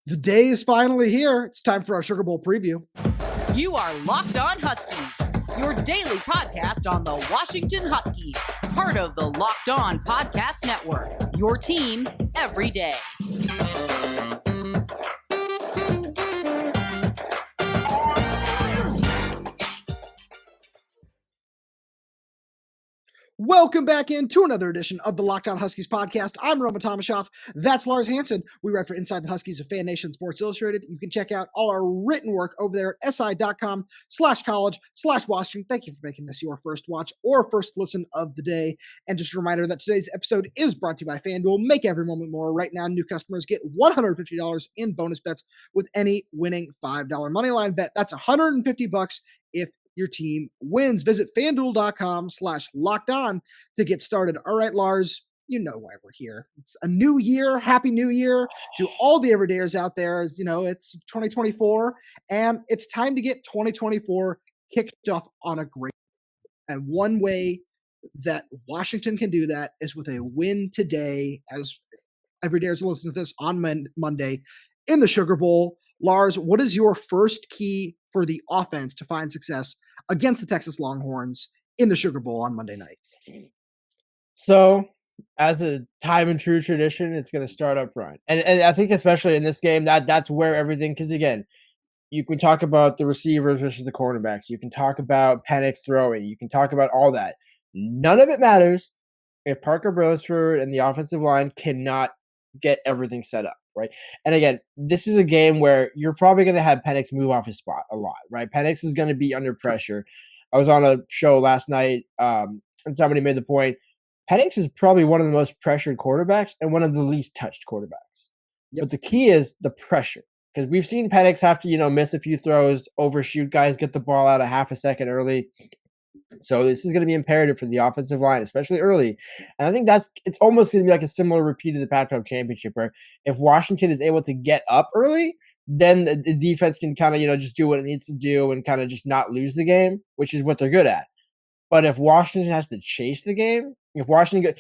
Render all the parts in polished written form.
The day is finally here. It's time for our Sugar Bowl preview. You are Locked On Huskies, your daily podcast on the Washington Huskies, part of the Locked On Podcast Network, your team every day. Welcome back into another edition of the Locked On Huskies podcast. I'm Tomashoff. That's Lars Hanson. We write for Inside the Huskies of Fan Nation Sports Illustrated. You can check out all our written work over there at si.com/college/Washington. Thank you for making this your first watch or first listen of the day. And just a reminder that today's episode is brought to you by FanDuel. Make every moment more. Right now, new customers get $150 in bonus bets with any winning $5 moneyline bet. That's $150 if your team wins. Visit FanDuel.com/lockedon to get started. All right, Lars, you know why we're here. It's a new year. Happy New Year to all the everydayers out there. You know, it's 2024, and it's time to get 2024 kicked off on a great. And one way that Washington can do that is with a win today, as everydayers listen to this on Monday in the Sugar Bowl. Lars, what is your first key for the offense to find success against the Texas Longhorns in the Sugar Bowl on Monday night? So, as a time and true tradition, it's going to start up front. And I think especially in this game, that's where everything, because again, you can talk about the receivers versus the cornerbacks. You can talk about Penix throwing. You can talk about all that. None of it matters if Parker Brosford and the offensive line cannot get everything set up, right? And again, this is a game where you're probably going to have Penix move off his spot a lot, right? Penix is going to be under pressure. I was on a show last night, and somebody made the point, Penix is probably one of the most pressured quarterbacks and one of the least touched quarterbacks. Yep. But the key is the pressure, because we've seen Penix have to, miss a few throws, overshoot guys, get the ball out a half a second early. So this is going to be imperative for the offensive line, especially early. And I think it's almost going to be like a similar repeat of the Pac-12 championship, where if Washington is able to get up early, then the defense can kind of, just do what it needs to do and kind of just not lose the game, which is what they're good at. But if Washington has to chase the game, if Washington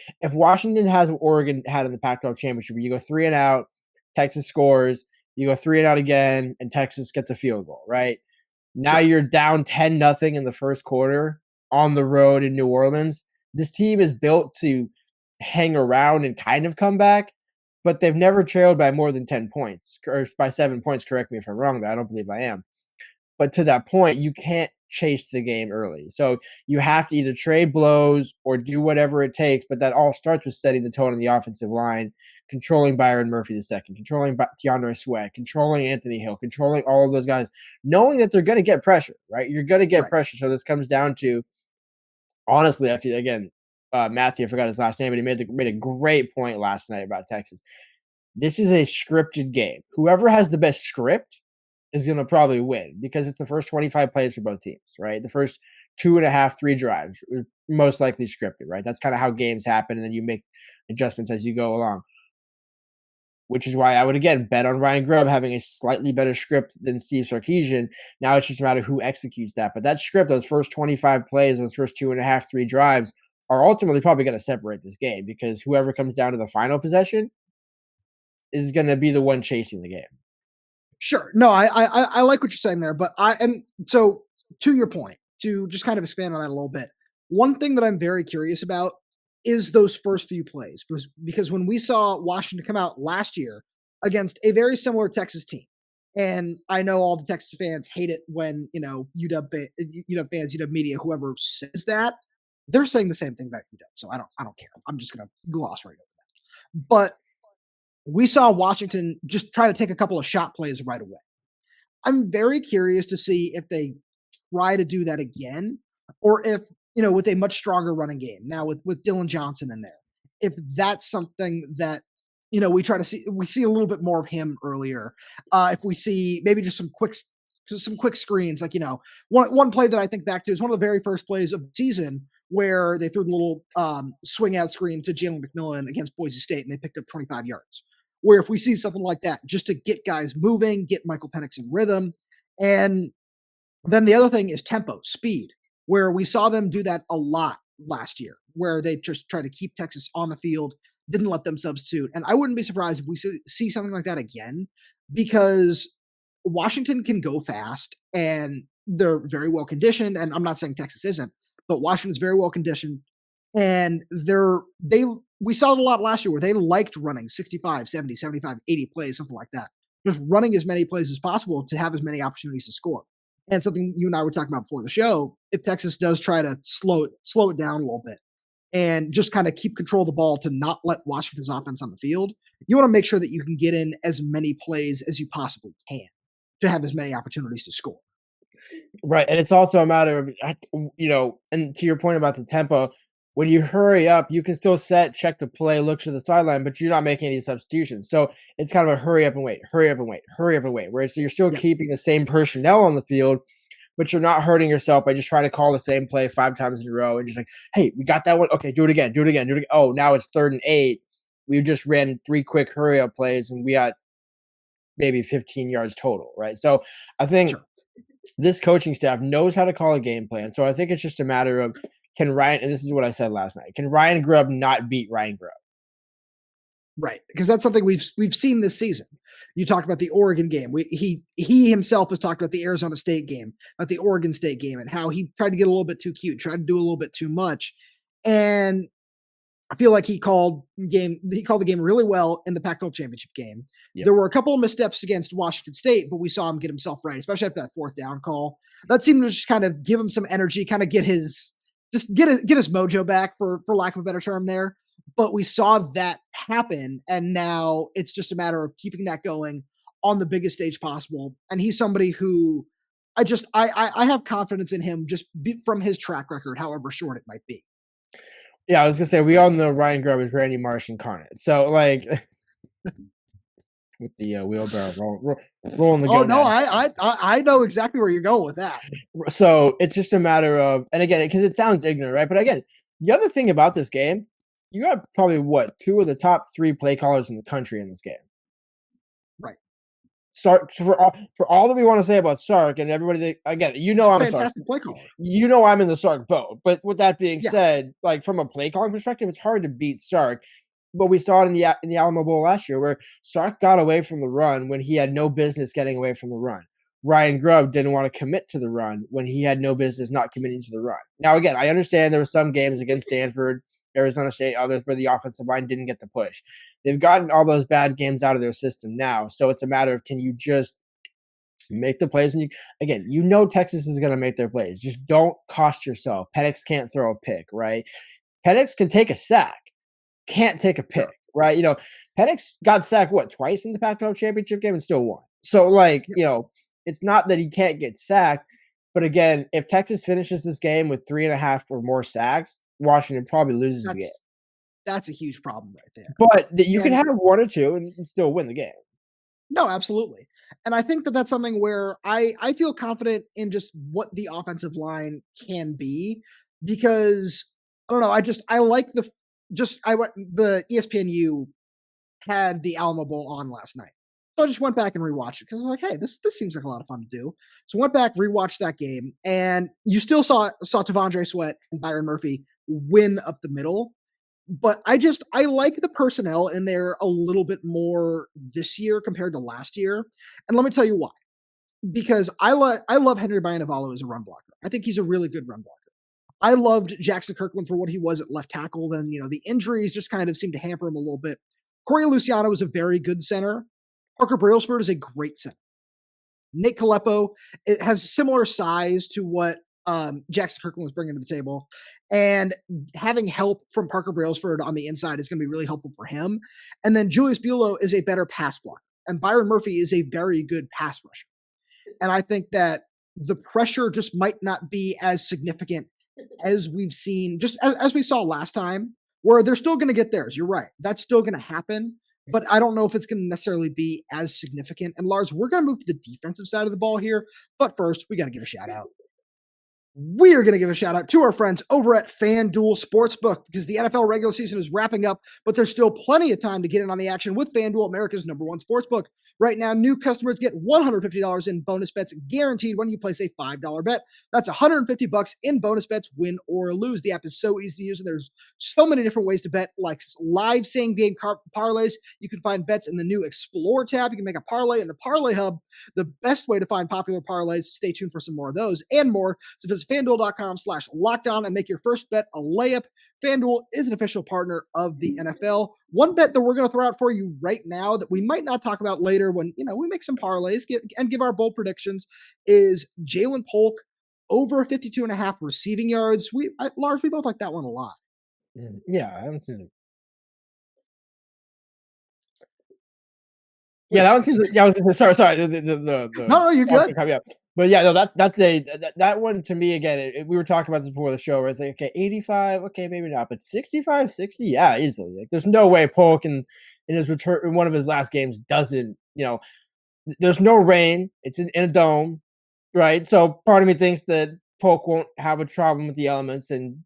has what Oregon had in the Pac-12 championship, where you go 3 and out, Texas scores, you go 3 and out again, and Texas gets a field goal, right? Now you're down 10-0 in the first quarter on the road in New Orleans. This team is built to hang around and kind of come back, but they've never trailed by more than 10 points, or by 7 points. Correct me if I'm wrong, but I don't believe I am. But to that point, you can't chase the game early. So you have to either trade blows or do whatever it takes, but that all starts with setting the tone in the offensive line, controlling Byron Murphy II, controlling DeAndre Sweat, controlling Anthony Hill, controlling all of those guys, knowing that they're going to get pressure, right? You're going to get pressure. So this comes down to, honestly, actually, again, Matthew, I forgot his last name, but he made a great point last night about Texas. This is a scripted game. Whoever has the best script is going to probably win, because it's the first 25 plays for both teams, right? The first 2.5, 3 drives are most likely scripted, right? That's kind of how games happen, and then you make adjustments as you go along, which is why I would, again, bet on Ryan Grubb having a slightly better script than Steve Sarkisian. Now it's just a matter of who executes that. But that script, those first 25 plays, those first 2.5, 3 drives, are ultimately probably going to separate this game, because whoever comes down to the final possession is going to be the one chasing the game. Sure. No, I like what you're saying there, but so to your point, to just kind of expand on that a little bit, one thing that I'm very curious about is those first few plays, because when we saw Washington come out last year against a very similar Texas team, and I know all the Texas fans hate it when, UW fans, UW media, whoever says that, they're saying the same thing about UW. So I don't care. I'm just going to gloss right over that. But we saw Washington just try to take a couple of shot plays right away. I'm very curious to see if they try to do that again, or if, with a much stronger running game now with Dylan Johnson in there, if that's something that, we see a little bit more of him earlier. If we see maybe just some quick screens, like, one play that I think back to is one of the very first plays of the season where they threw the little swing out screen to Jalen McMillan against Boise State, and they picked up 25 yards. Where if we see something like that, just to get guys moving, get Michael Penix in rhythm. And then the other thing is tempo, speed, where we saw them do that a lot last year, where they just try to keep Texas on the field, didn't let them substitute. And I wouldn't be surprised if we see something like that again, because Washington can go fast and they're very well conditioned. And I'm not saying Texas isn't, but Washington's very well conditioned. And we saw it a lot last year where they liked running 65, 70, 75, 80 plays, something like that. Just running as many plays as possible to have as many opportunities to score. And something you and I were talking about before the show, if Texas does try to slow it down a little bit and just kind of keep control of the ball to not let Washington's offense on the field, you want to make sure that you can get in as many plays as you possibly can to have as many opportunities to score. Right. And it's also a matter of, and to your point about the tempo, when you hurry up, you can still check the play, look to the sideline, but you're not making any substitutions. So it's kind of a hurry up and wait. Whereas you're still keeping the same personnel on the field, but you're not hurting yourself by just trying to call the same play 5 times in a row and just like, hey, we got that one. Okay, do it again. Oh, now it's 3rd and 8. We just ran 3 quick hurry up plays and we got maybe 15 yards total, right? So I think this coaching staff knows how to call a game plan. So I think it's just a matter of, can Ryan, and this is what I said last night, can Ryan Grubb not beat Ryan Grubb? Right, because that's something we've seen this season. You talked about the Oregon game. He himself has talked about the Arizona State game, about the Oregon State game, and how he tried to get a little bit too cute, tried to do a little bit too much. And I feel like he called the game really well in the Pac-12 championship game. Yep. There were a couple of missteps against Washington State, but we saw him get himself right, especially after that 4th down call. That seemed to just kind of give him some energy, kind of get his mojo back, for lack of a better term there. But we saw that happen, and now it's just a matter of keeping that going on the biggest stage possible. And he's somebody who I have confidence in him just from his track record, however short it might be. Yeah, I was gonna say, we all know Ryan Grubb is Randy Marsh incarnate. So like with the wheelbarrow rolling the. Oh no, I know exactly where you're going with that. So it's just a matter of, and again, because it sounds ignorant, right? But again, the other thing about this game, you got probably 2 of the top 3 play callers in the country in this game. Right. Sark, for all that we want to say about Sark, and everybody, again, I'm a fantastic play caller. I'm in the Sark boat. But with that being said, like from a play calling perspective, it's hard to beat Sark. But we saw it in the Alamo Bowl last year, where Sark got away from the run when he had no business getting away from the run. Ryan Grubb didn't want to commit to the run when he had no business not committing to the run. Now, again, I understand there were some games against Stanford, Arizona State, others where the offensive line didn't get the push. They've gotten all those bad games out of their system now. So it's a matter of, can you just make the plays? Texas is going to make their plays. Just don't cost yourself. Penix can't throw a pick, right? Penix can take a sack, can't take a pick, right? Penix got sacked, twice in the Pac-12 championship game and still won. So, it's not that he can't get sacked, but again, if Texas finishes this game with 3.5 or more sacks, Washington probably loses the game. That's a huge problem right there. But you can have 1 or 2 and still win the game. No, absolutely. And I think that that's something where I feel confident in just what the offensive line can be, because I don't know. I like the ESPNU had the Alamo Bowl on last night. So I just went back and rewatched it because I was like, hey, this seems like a lot of fun to do. So I went back, rewatched that game, and you still saw T'Vondre Sweat and Byron Murphy win up the middle. But I like the personnel in there a little bit more this year compared to last year. And let me tell you why. Because I love Henry Bayanavalo as a run blocker. I think he's a really good run blocker. I loved Jackson Kirkland for what he was at left tackle. Then, the injuries just kind of seemed to hamper him a little bit. Corey Luciano is a very good center. Parker Brailsford is a great center. Nate Kalepo has similar size to what Jackson Kirkland was bringing to the table. And having help from Parker Brailsford on the inside is going to be really helpful for him. And then Julius Buelow is a better pass blocker. And Byron Murphy is a very good pass rusher. And I think that the pressure just might not be as significant as we've seen, just as we saw last time, where they're still going to get theirs. You're right. That's still going to happen. But I don't know if it's going to necessarily be as significant. And Lars, we're going to move to the defensive side of the ball here. But first, we got to give a shout out. we are going to give a shout out to our friends over at FanDuel Sportsbook because the NFL regular season is wrapping up, but there's still plenty of time to get in on the action with FanDuel, America's #1 sportsbook. Right now, new customers get $150 in bonus bets guaranteed when you place a $5 bet. That's $150 in bonus bets, win or lose. The app is so easy to use, and there's so many different ways to bet, like live same-game parlays. You can find bets in the new Explore tab. You can make a parlay in the Parlay Hub, the best way to find popular parlays. Stay tuned for some more of those and more. So visit FanDuel.com/lockedon and make your first bet a layup. FanDuel is an official partner of the NFL. One bet that we're going to throw out for you right now that we might not talk about later when we make some parlays and give our bold predictions is Jalen Polk over 52.5 receiving yards. Lars, we both like that one a lot. Yeah, I haven't seen it. Yeah, that one seems. Yeah, sorry. No, you're good. But yeah, no, that one to me again. We were talking about this before the show. Where it's like, okay, 85, okay, maybe not, but 65, 60, yeah, easily. Like, there's no way Polk in his return in one of his last games doesn't. There's no rain. It's in a dome, right? So part of me thinks that Polk won't have a problem with the elements and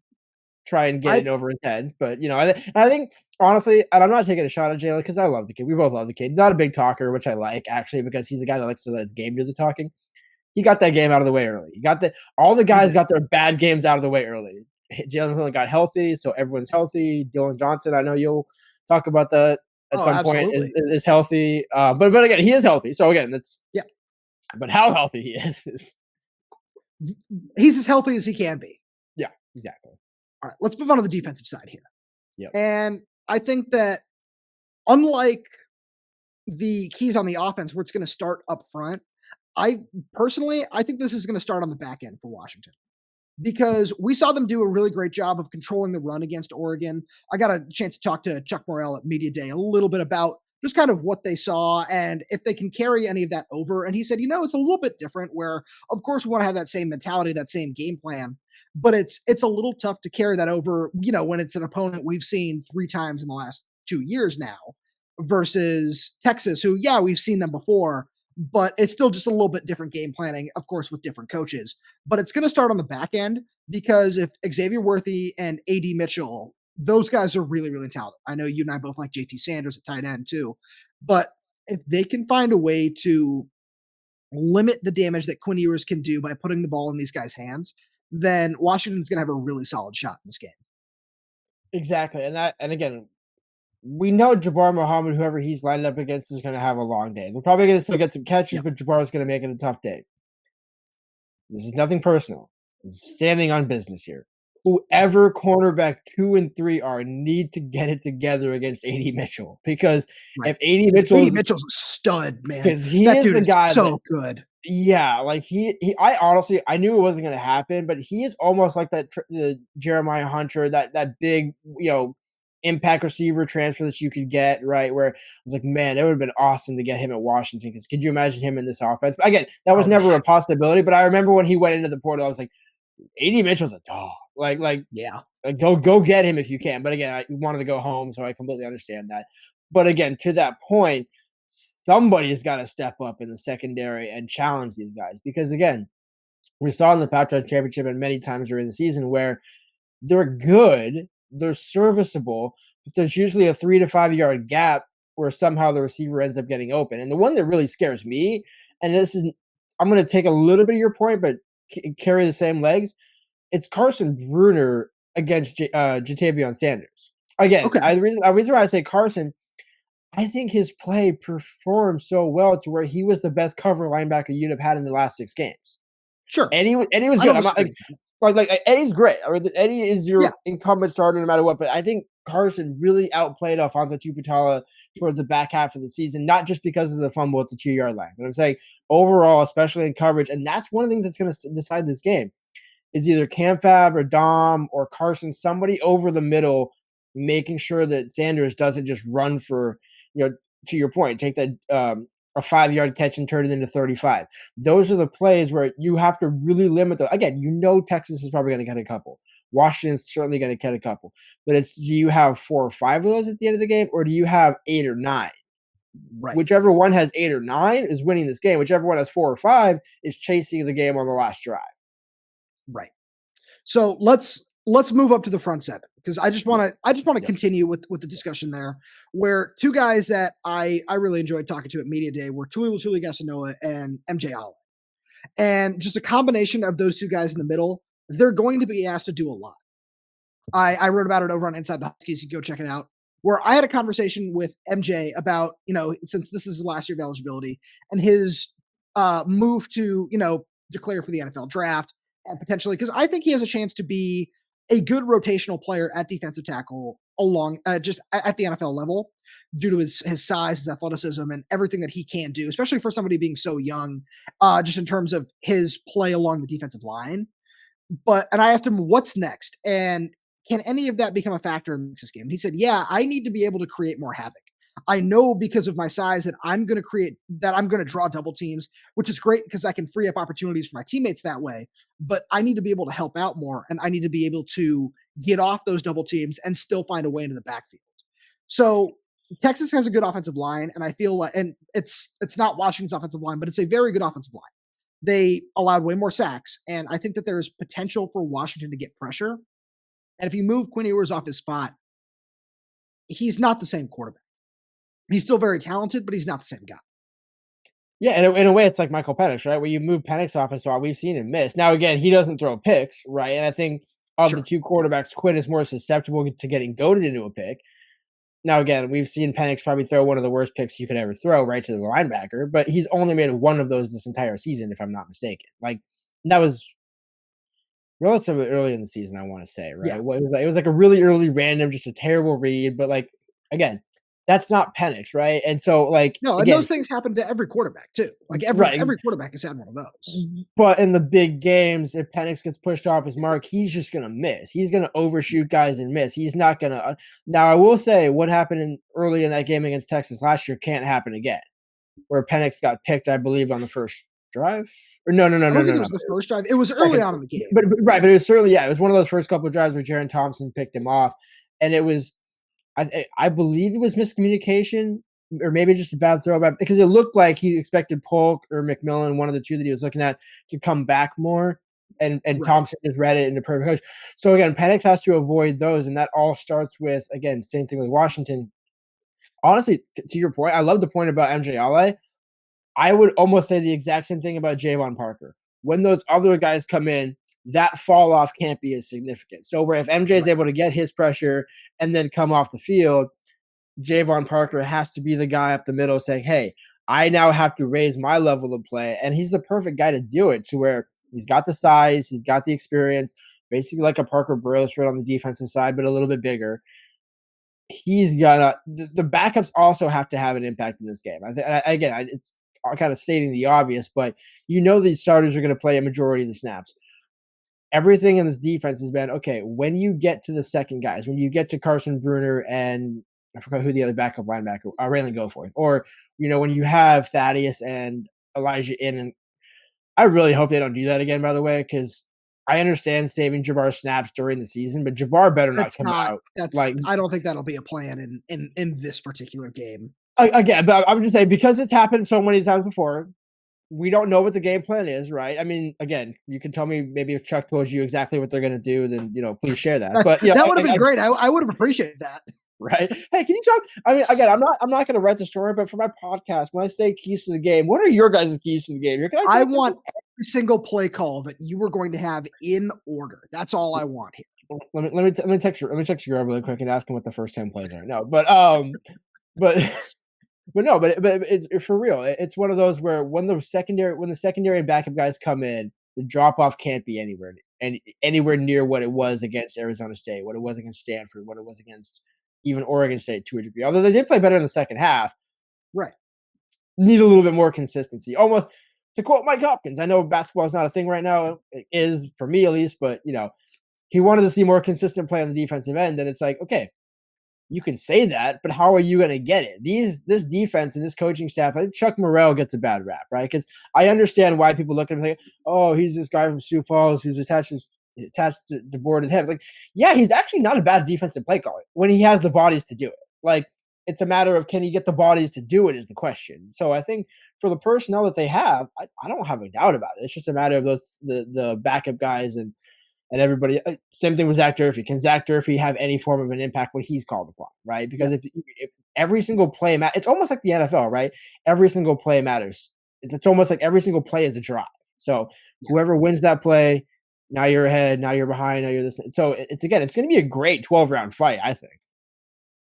try and get it over his head. But I think honestly, and I'm not taking a shot at Jalen because I love the kid. We both love the kid. Not a big talker, which I like actually because he's a guy that likes to let his game do the talking. He got that game out of the way early. All the guys got their bad games out of the way early. Jalen Hurley got healthy, so everyone's healthy. Dylan Johnson, I know you'll talk about that at some point, is healthy. But again, he is healthy. So again, that's yeah. But how healthy he is he's as healthy as he can be. Yeah, exactly. All right, let's move on to the defensive side here. Yep. And I think that unlike the keys on the offense where it's going to start up front, I think this is going to start on the back end for Washington because we saw them do a really great job of controlling the run against Oregon. I got a chance to talk to Chuck Morrell at Media Day a little bit about just kind of what they saw and if they can carry any of that over. And he said, it's a little bit different where, of course, we want to have that same mentality, that same game plan, but it's a little tough to carry that over, when it's an opponent we've seen 3 times in the last 2 years now versus Texas, who, we've seen them before, but it's still just a little bit different game planning, of course, with different coaches. But it's going to start on the back end because if Xavier Worthy and A.D. Mitchell, those guys are really, really talented. I know you and I both like JT Sanders at tight end too, but if they can find a way to limit the damage that Quinn Ewers can do by putting the ball in these guys' hands, then Washington's going to have a really solid shot in this game. Exactly. And again, we know Jabbar Muhammad, whoever he's lined up against, is going to have a long day. They're probably going to still get some catches, but Jabbar is going to make it a tough day. This is nothing personal. I'm standing on business here. Whoever cornerback 2 and 3 are need to get it together against A.D. Mitchell because if A.D. Mitchell's a stud, man. Because he is the guy so good. Yeah, like I honestly knew it wasn't going to happen, but he is almost like the Jeremiah Hunter, that big impact receiver transfer that you could get, right? Where I was like, man, it would have been awesome to get him at Washington because could you imagine him in this offense? But again, that was never a possibility. But I remember when he went into the portal, I was like, A.D. Mitchell's a dog. Go get him if you can. But again, I wanted to go home, so I completely understand that. But again, to that point, somebody's got to step up in the secondary and challenge these guys because again, we saw in the Pac-12 championship and many times during the season where they're good, they're serviceable, but there's usually a 3 to 5 yard gap where somehow the receiver ends up getting open. And the one that really scares me, and I'm going to take a little bit of your point, but carry the same legs. It's Carson Bruner against Jatavion Sanders. Again, the reason why I say Carson, I think his play performed so well to where he was the best cover linebacker you'd have had in the last 6 games. Sure. And he was good. I'm not, like Eddie's great. Or Eddie is your incumbent starter no matter what. But I think Carson really outplayed Alfonso Tuputala towards the back half of the season, not just because of the fumble at the 2 yard line. But I'm saying overall, especially in coverage, and that's one of the things that's going to decide this game. Is either Camfab or Dom or Carson, somebody over the middle, making sure that Sanders doesn't just run for, to your point, take that a 5 yard catch and turn it into 35. Those are the plays where you have to really limit them. Again, Texas is probably going to get a couple. Washington's certainly going to get a couple. But do you have 4 or 5 of those at the end of the game, or do you have 8 or 9? Right. Whichever one has 8 or 9 is winning this game. Whichever one has 4 or 5 is chasing the game on the last drive. Right. So let's move up to the front seven, because I just want to continue with the discussion there, where two guys that I really enjoyed talking to at Media Day were Tuli Gasanoa and MJ Allen. And just a combination of those two guys in the middle, they're going to be asked to do a lot. I wrote about it over on Inside the Huskies. You can go check it out, where I had a conversation with MJ about, since this is his last year of eligibility and his move to, declare for the NFL draft, and potentially, because I think he has a chance to be a good rotational player at defensive tackle along just at the NFL level, due to his size, his athleticism, and everything that he can do, especially for somebody being so young, just in terms of his play along the defensive line. And I asked him, what's next? And can any of that become a factor in this game? And he said, yeah, I need to be able to create more havoc. I know because of my size that I'm going to draw double teams, which is great because I can free up opportunities for my teammates that way. But I need to be able to help out more, and I need to be able to get off those double teams and still find a way into the backfield. So Texas has a good offensive line, and I feel like, and it's not Washington's offensive line, but it's a very good offensive line. They allowed way more sacks, and I think that there's potential for Washington to get pressure. And if you move Quinn Ewers off his spot, he's not the same quarterback. He's still very talented, but he's not the same guy. Yeah, in a way, it's like Michael Penix, right? Where you move Penix off his spot, we've seen him miss. Now, again, he doesn't throw picks, right? And I think of the two quarterbacks, Quinn is more susceptible to getting goaded into a pick. Now, again, we've seen Penix probably throw one of the worst picks you could ever throw right to the linebacker, but he's only made one of those this entire season, if I'm not mistaken. Like, that was relatively early in the season, I want to say, right? Yeah. It was like a really early random, just a terrible read, but like, again, that's not Penix, right? And so, like, no, and again, those things happen to every quarterback too. Like every quarterback has had one of those. But in the big games, if Penix gets pushed off his mark, he's just gonna miss. He's gonna overshoot guys and miss. He's not gonna. Now, I will say, what happened early in that game against Texas last year can't happen again, where Penix got picked, I believe, on the first drive. Or no. I don't think it was the first drive. It was early on in the game. But it was certainly, it was one of those first couple of drives where Jaron Thompson picked him off, and it was. I believe it was miscommunication, or maybe just a bad throw back, because it looked like he expected Polk or McMillan, one of the two that he was looking at, to come back more, and right. Thompson just read it into perfect coach. So again, Penix has to avoid those, and that all starts with, again, same thing with Washington. Honestly, to your point, I love the point about MJ Ale. I would almost say the exact same thing about Javon Parker. When those other guys come in, that fall off can't be as significant. So where if MJ is able to get his pressure and then come off the field, Javon Parker has to be the guy up the middle saying, hey, I now have to raise my level of play. And he's the perfect guy to do it, to where he's got the size, he's got the experience, basically like a Parker Burlesford on the defensive side, but a little bit bigger. He's gonna the backups also have to have an impact in this game. It's kind of stating the obvious, but the starters are going to play a majority of the snaps. Everything in this defense has been, okay, when you get to the second guys, when you get to Carson Bruner and I forgot who the other backup linebacker, Raylan Goforth, or, when you have Thaddeus and Elijah in, and I really hope they don't do that again, by the way, because I understand saving Jabbar snaps during the season, but Jabbar better not come out. I don't think that'll be a plan in this particular game. Again, but I'm just saying, because it's happened so many times before, we don't know what the game plan is, right? I mean, again, you can tell me maybe if Chuck told you exactly what they're going to do, then, please share that. But that would have been great. I would have appreciated that. Right? Hey, can you talk? I mean, again, I'm not going to write the story, but for my podcast, when I say keys to the game, what are your guys' keys to the game? I want every single play call that you were going to have in order. That's all I want here. Let me text your really quick and ask him what the first 10 plays are. No, but it's for real. It's one of those where when the secondary and backup guys come in, the drop off can't be anywhere near what it was against Arizona State, what it was against Stanford, what it was against even Oregon State to a degree. Although they did play better in the second half, right? Need a little bit more consistency. Almost to quote Mike Hopkins, I know basketball is not a thing right now. It is for me at least, but he wanted to see more consistent play on the defensive end, and it's like, okay. You can say that, but how are you going to get it? This defense and this coaching staff, I think Chuck Morrell gets a bad rap, right? Because I understand why people look at him and think, oh, he's this guy from Sioux Falls who's attached to DeBoer to him. It's like, yeah, he's actually not a bad defensive play caller when he has the bodies to do it. Like, it's a matter of, can he get the bodies to do it is the question. So I think for the personnel that they have, I don't have a doubt about it. It's just a matter of the backup guys and And everybody, same thing with Zach Durfee. Can Zach Durfee have any form of an impact when he's called upon, right? Because if every single play it's almost like the NFL, right? Every single play matters. It's almost like every single play is a drive. So whoever wins that play, now you're ahead, now you're behind, now you're this. So it's going to be a great 12-round fight, I think.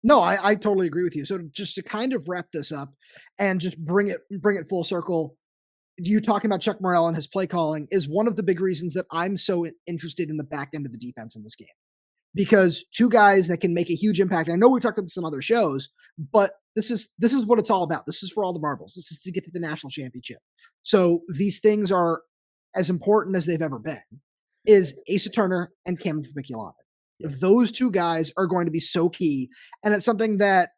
No, I totally agree with you. So just to kind of wrap this up and just bring it full circle, you talking about Chuck Morrell and his play calling is one of the big reasons that I'm so interested in the back end of the defense in this game. Because two guys that can make a huge impact. I know we talked about this on other shows, but this is what it's all about. This is for all the marbles. This is to get to the national championship. So these things are as important as they've ever been. Is Asa Turner and Cam McMillan. Those two guys are going to be so key. And it's something that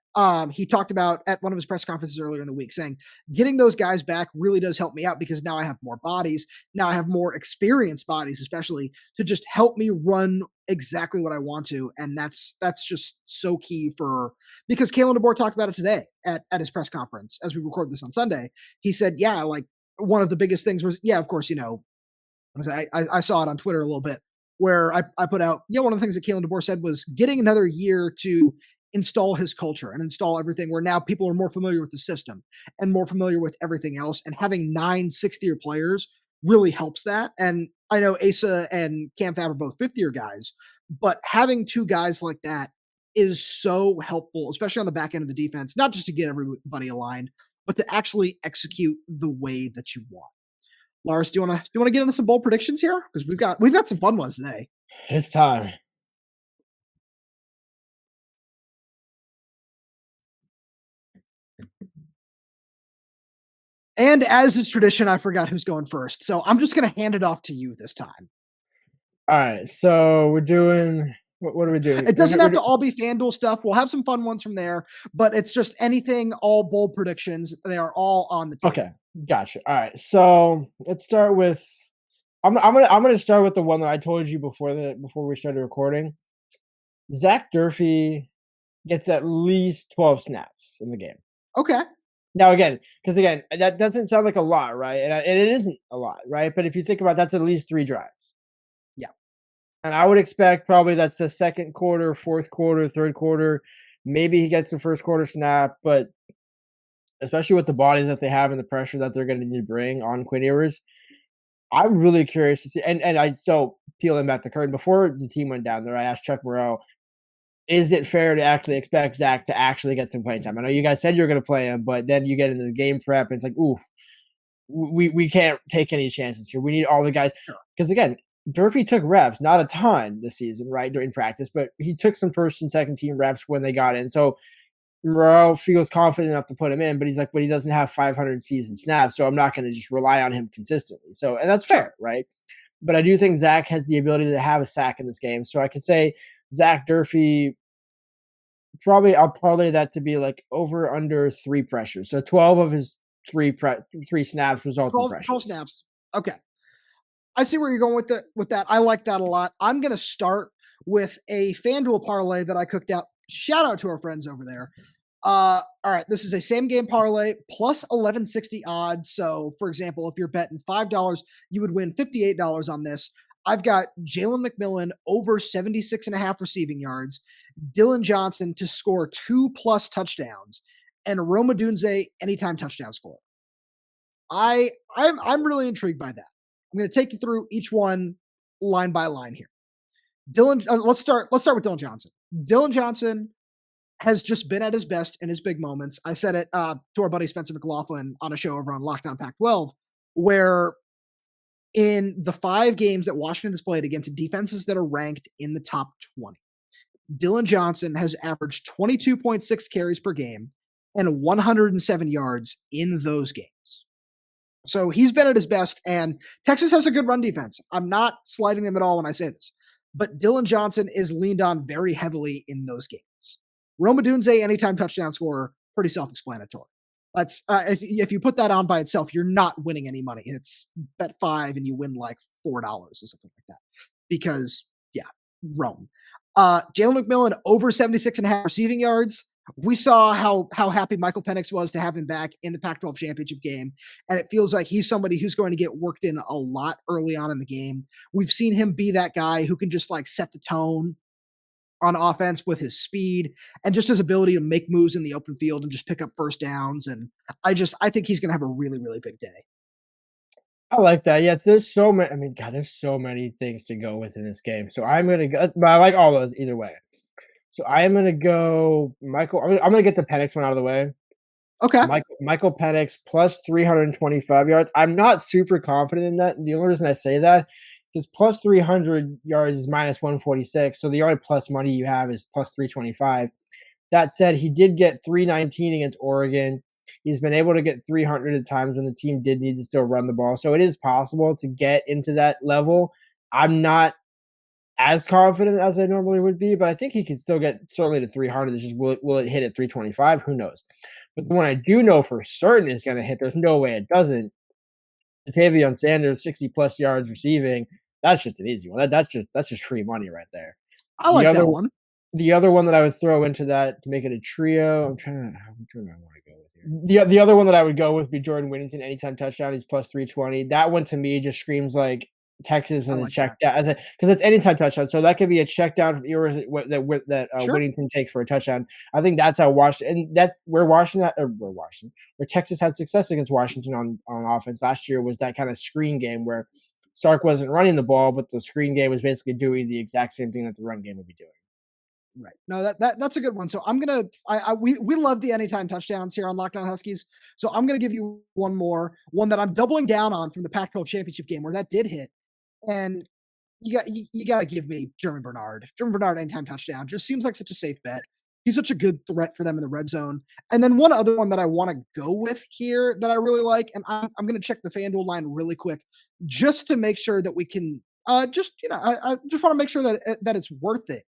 he talked about at one of his press conferences earlier in the week, saying getting those guys back really does help me out because now I have more bodies. Now I have more experienced bodies, especially to just help me run exactly what I want to. And that's just so key because Kalen DeBoer talked about it today at his press conference as we record this on Sunday. He said, yeah, like one of the biggest things was, yeah, of course, I saw it on Twitter a little bit where I put out, one of the things that Kalen DeBoer said was getting another year to install his culture and install everything where now people are more familiar with the system and more familiar with everything else. And having 9 6th-year players really helps that. And I know Asa and Cam Fab are both 5th-year guys, but having two guys like that is so helpful, especially on the back end of the defense, not just to get everybody aligned, but to actually execute the way that you want. Lars, do you want to get into some bold predictions here? Because we've got some fun ones today. It's time. And as is tradition, I forgot who's going first. So I'm just going to hand it off to you this time. All right. So we're doing what are we doing? It doesn't have to all be FanDuel stuff. We'll have some fun ones from there, but it's just anything, all bold predictions. They are all on the table. Okay. Gotcha. All right. So let's start with I'm gonna start with the one that I told you before we started recording. Zach Durfee gets at least 12 snaps in the game. Okay. Now because that doesn't sound like a lot, right? And it isn't a lot, right? But if you think about it, that's at least 3 drives. Yeah. And I would expect probably that's the second quarter, fourth quarter, third quarter. Maybe he gets the first quarter snap, but especially with the bodies that they have and the pressure that they're going to need to bring on Quinn Ewers, I'm really curious to see. And so peeling back the curtain, before the team went down there, I asked Chuck Morrell, is it fair to actually expect Zach to actually get some playing time? I know you guys said you're going to play him, but then you get into the game prep and it's like, ooh, we can't take any chances here. We need all the guys. Because again, Durfee took reps, not a ton this season, right, during practice, but he took some first and second team reps when they got in. So Morrell feels confident enough to put him in, but he's like, but he doesn't have 500 season snaps, so I'm not going to just rely on him consistently. So, and that's fair, right? But I do think Zach has the ability to have a sack in this game. So I could say Zach Durfee, I'll parlay that to be like over under 3 pressures. So 12 of his 3 snaps result in pressures. 12 snaps. Okay. I see where you're going with that. I like that a lot. I'm going to start with a FanDuel parlay that I cooked out. Shout out to our friends over there. All right. This is a same game parlay plus 1160 odds. So for example, if you're betting $5, you would win $58 on this. I've got Jalen McMillan over 76.5 receiving yards, Dylan Johnson to score 2+ touchdowns, and Odunze anytime touchdown score. I'm really intrigued by that. I'm going to take you through each one line by line here. Let's start with Dylan Johnson. Dylan Johnson has just been at his best in his big moments. I said it to our buddy Spencer McLaughlin on a show over on Locked On Pac-12, where in the 5 games that Washington has played against defenses that are ranked in the top 20, Dylan Johnson has averaged 22.6 carries per game and 107 yards in those games. So he's been at his best, and Texas has a good run defense. I'm not slighting them at all when I say this, but Dylan Johnson is leaned on very heavily in those games. Odunze anytime touchdown scorer, pretty self-explanatory. That's if you put that on by itself, you're not winning any money. It's bet 5 and you win like $4 or something like that. Because Rome. Jalen McMillan over 76.5 receiving yards. We saw how happy Michael Penix was to have him back in the Pac-12 championship game, and it feels like he's somebody who's going to get worked in a lot early on in the game. We've seen him be that guy who can just like set the tone on offense with his speed and just his ability to make moves in the open field and just pick up first downs. And I think he's going to have a really, really big day. I like that. Yeah, there's so many. I mean, God, there's so many things to go with in this game. So I'm gonna go. But I like all those either way. So I am gonna go Michael. I'm gonna get the Penix one out of the way. Okay. Michael Penix plus 325 yards. I'm not super confident in that. The only reason I say that is plus 300 yards is minus 146. So the only plus money you have is plus 325. That said, he did get 319 against Oregon. He's been able to get 300 at times when the team did need to still run the ball. So it is possible to get into that level. I'm not as confident as I normally would be, but I think he can still get certainly to 300. It's just will it hit at 325? Who knows? But the one I do know for certain is going to hit, there's no way it doesn't. Tavion Sanders, 60-plus yards receiving. That's just an easy one. That's just free money right there. I like that one. The other one that I would throw into that to make it a trio, which one do I want to go with here? The other one that I would go with would be Jordan Whittington, anytime touchdown. He's plus 320. That one to me just screams like Texas as a check down, because it's anytime touchdown. So that could be a check down from Ewers that Sure. Whittington takes for a touchdown. I think that's how where Texas had success against Washington on offense last year was that kind of screen game where Sark wasn't running the ball, but the screen game was basically doing the exact same thing that the run game would be doing. Right. No, that's a good one. So I'm gonna we love the anytime touchdowns here on Locked On Huskies. So I'm gonna give you one that I'm doubling down on from the Pac-12 championship game where that did hit. And you got to give me German Bernard. German Bernard anytime touchdown just seems like such a safe bet. He's such a good threat for them in the red zone. And then one other one that I want to go with here that I really like, and I'm going to check the FanDuel line really quick just to make sure that we can I just want to make sure that it's worth it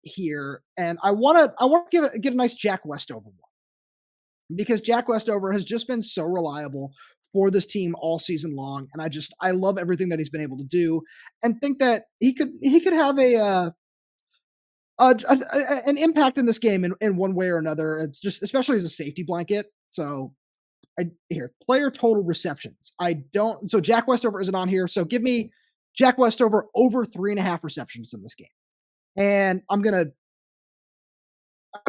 here. And I want to get a nice Jack Westover one, because Jack Westover has just been so reliable for this team all season long, and I love everything that he's been able to do, and think that he could have an impact in this game in one way or another. It's just especially as a safety blanket. So player total receptions. So Jack Westover isn't on here. So give me Jack Westover over 3.5 receptions in this game, and I'm gonna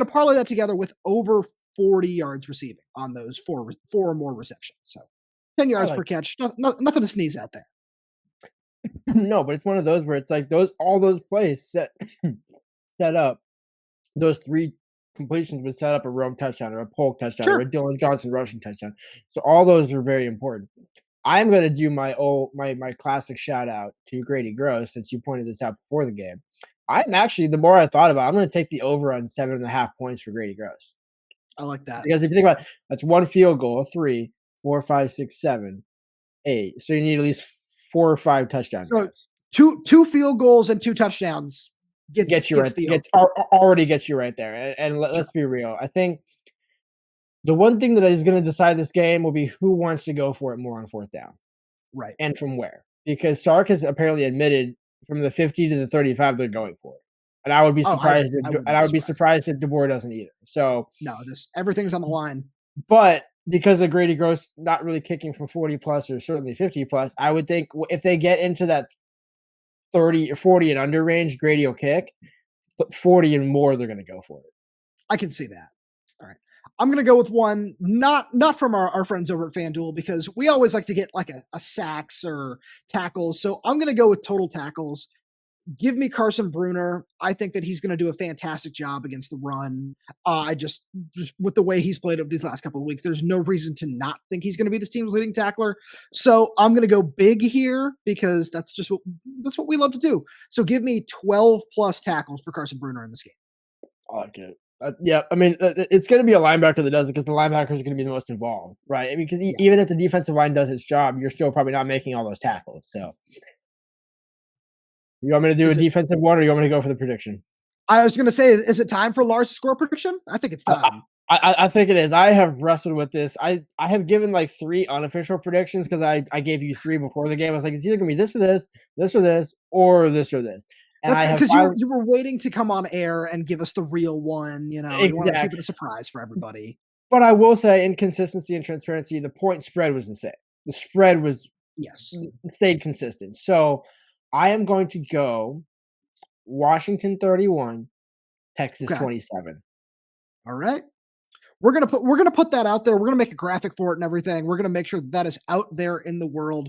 parlay that together with over 40 yards receiving on those four or more receptions. So 10 yards per catch, nothing to sneeze at there. No, but it's one of those where it's like all those plays set up, those 3 completions would set up a Rome touchdown or a Polk touchdown or a Dylan Johnson rushing touchdown. So all those are very important. I'm going to do my classic shout out to Grady Gross, since you pointed this out before the game. I'm actually, the more I thought about it, I'm going to take the over on 7.5 points for Grady Gross. I like that. Because if you think about it, that's 1 field goal, 3, 4, 5, 6, 7, 8. So you need at least 4 or 5 touchdowns. So two field goals and 2 touchdowns gets you right. Already gets you right there. And let's be real. I think the one thing that is going to decide this game will be who wants to go for it more on 4th down. Right. And from where. Because Sark has apparently admitted from the 50 to the 35 they're going for it. And I would be surprised be surprised if DeBoer doesn't either. So no, everything's on the line. But because of Grady Gross not really kicking from 40 plus or certainly 50 plus, I would think if they get into that 30 or 40 and under range, Grady will kick. But 40 and more, they're going to go for it. I can see that. All right. I'm going to go with one, not from our friends over at FanDuel, because we always like to get like a sacks or tackles. So I'm going to go with total tackles. Give me Carson Bruner. I think that he's going to do a fantastic job against the run. I just with the way he's played over these last couple of weeks, there's no reason to not think he's going to be this team's leading tackler. So I'm going to go big here, because that's what we love to do. So give me 12 plus tackles for Carson Bruner in this game. I like it. Yeah, I mean, it's going to be a linebacker that does it, because the linebackers are going to be the most involved, right? I mean, because even if the defensive line does its job, you're still probably not making all those tackles. So you want me to do a defensive one, or you want me to go for the prediction? I was going to say, is it time for Lars to score a prediction? I think it's time. I think it is. I have wrestled with this. I have given like 3 unofficial predictions, because I gave you 3 before the game. I was like, it's either going to be this or this, this or this, or this or this. And I have because you were waiting to come on air and give us the real one. You want to keep it a surprise for everybody. But I will say, in consistency and transparency, the point spread was the same. The spread was stayed consistent. So I am going to go Washington 31, Texas 27. All right. We're gonna put that out there. We're gonna make a graphic for it and everything. We're gonna make sure that is out there in the world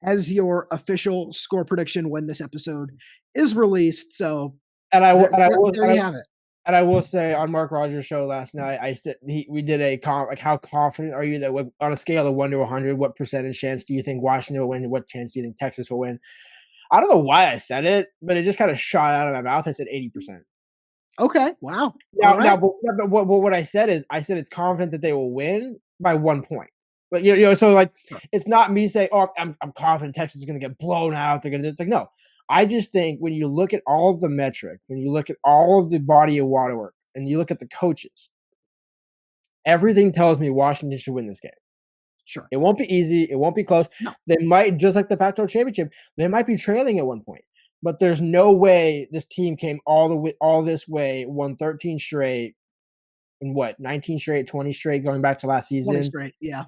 as your official score prediction when this episode is released. So, there you have it. And I will say, on Mark Rogers' show last night, we did a how confident are you that on a scale of 1 to 100, what percentage chance do you think Washington will win? What chance do you think Texas will win? I don't know why I said it, but it just kind of shot out of my mouth. I said 80%. Okay. Wow. But what I said is, it's confident that they will win by 1 point. But so like, it's not me saying, oh, I'm confident Texas is going to get blown out. It's like, no. I just think when you look at all of the metric, when you look at all of the body of water work, and you look at the coaches, everything tells me Washington should win this game. Sure. It won't be easy. It won't be close. No. They might, just like the Pac-12 championship, they might be trailing at 1 point. But there's no way this team came all this way, won 13 straight, and 19 straight, 20 straight, going back to last season. 20 straight, yeah.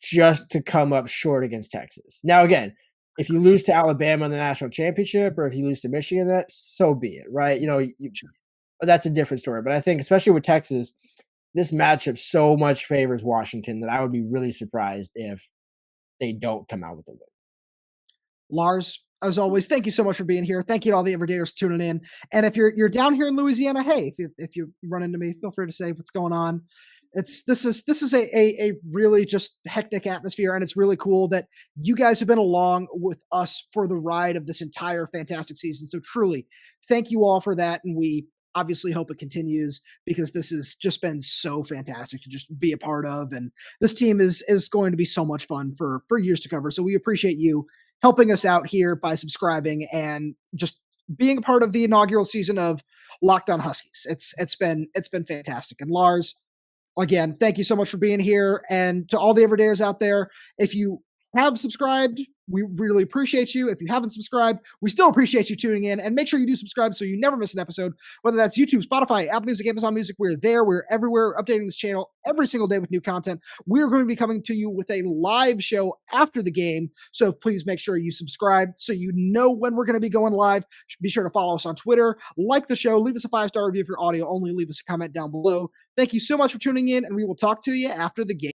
Just to come up short against Texas. Now, again, if you lose to Alabama in the national championship, or if you lose to Michigan, that so be it, right? That's a different story. But I think, especially with Texas, this matchup so much favors Washington that I would be really surprised if they don't come out with a win. Lars, as always, thank you so much for being here. Thank you to all the everydayers tuning in. And if you're down here in Louisiana, hey, if you run into me, feel free to say what's going on. This is a really just hectic atmosphere, and it's really cool that you guys have been along with us for the ride of this entire fantastic season. So truly, thank you all for that, and we obviously hope it continues, because this has just been so fantastic to just be a part of, and this team is going to be so much fun for years to cover. So we appreciate you helping us out here by subscribing and just being a part of the inaugural season of Locked On Huskies. It's been fantastic. And Lars, again, thank you so much for being here. And to all the everydayers out there, if you have subscribed, we really appreciate you. If you haven't subscribed, we still appreciate you tuning in. And make sure you do subscribe so you never miss an episode, whether that's YouTube, Spotify, Apple Music, Amazon Music. We're there. We're everywhere, updating this channel every single day with new content. We're going to be coming to you with a live show after the game. So please make sure you subscribe so you know when we're going to be going live. Be sure to follow us on Twitter, like the show, leave us a 5-star review if you're audio only, leave us a comment down below. Thank you so much for tuning in, and we will talk to you after the game.